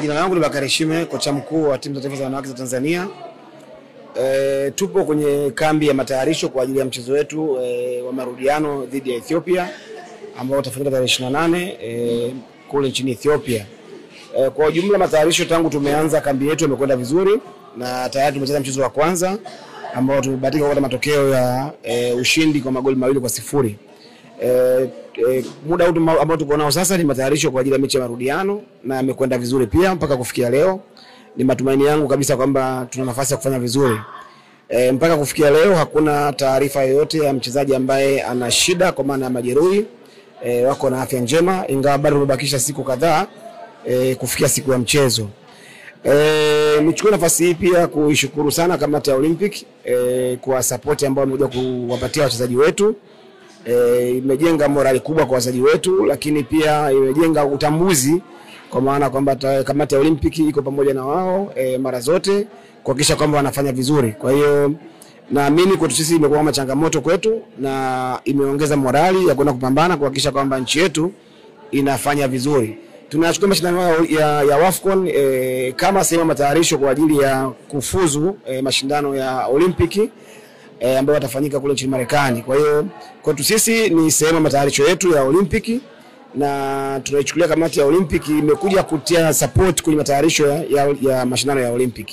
Jina langu ni Bakari Shime, kocha mkuu wa timu za taifa za wanawake za Tanzania. Tupo kwenye kambi ya matayarisho kwa ajili ya mchezo wetu wa marudiano dhidi ya Ethiopia ambao utafanyika tarehe 28 kule nchini Ethiopia. Kwa ujumla matayarisho tangu tumeanza kambi yetu yamekwenda vizuri na tayari tumecheza mchezo wa kwanza ambao tumebahatika kupata matokeo ya ushindi kwa magoli 2-0. Muda huu ambao tuko nao sasa ni matayarisho kwa ajili ya mechi ya marudiano na yamekwenda vizuri pia mpaka kufikia leo. Ni matumaini yangu kabisa kwamba tuna nafasi ya kufanya vizuri. Mpaka kufikia leo hakuna taarifa yoyote ya mchezaji ambaye ana shida kwa maana ya majeruhi. Wako na afya njema ingawa bado tumebakisha siku kadhaa kufikia siku ya mchezo. Nichukue nafasi hii pia kuishukuru sana kamati ya Olympic kwa support ambayo wamekuja kuwapatia wachezaji wetu. Imejenga morali kubwa kwa wachezaji wetu, lakini pia imejenga utambuzi kwa maana kwamba kamati ya Olympic iko pamoja na wao mara zote kuhakikisha kwamba wanafanya vizuri. Kwa hiyo naamini kwetu sisi imekuwa kama changamoto kwetu na imeongeza morali ya kwenda kupambana kuhakikisha kwamba nchi yetu inafanya vizuri. Tunachukua mashindano ya WAFCON kama sehemu ya matayarisho kwa ajili ya kufuzu mashindano ya Olympic ambayo yatafanyika kule nchini Marekani. Kwa hiyo kwetu sisi ni sehemu ya matayarisho yetu ya Olympic na tunaichukulia kamati ya Olympic imekuja kutia support kwenye matayarisho ya mashindano ya Olympic.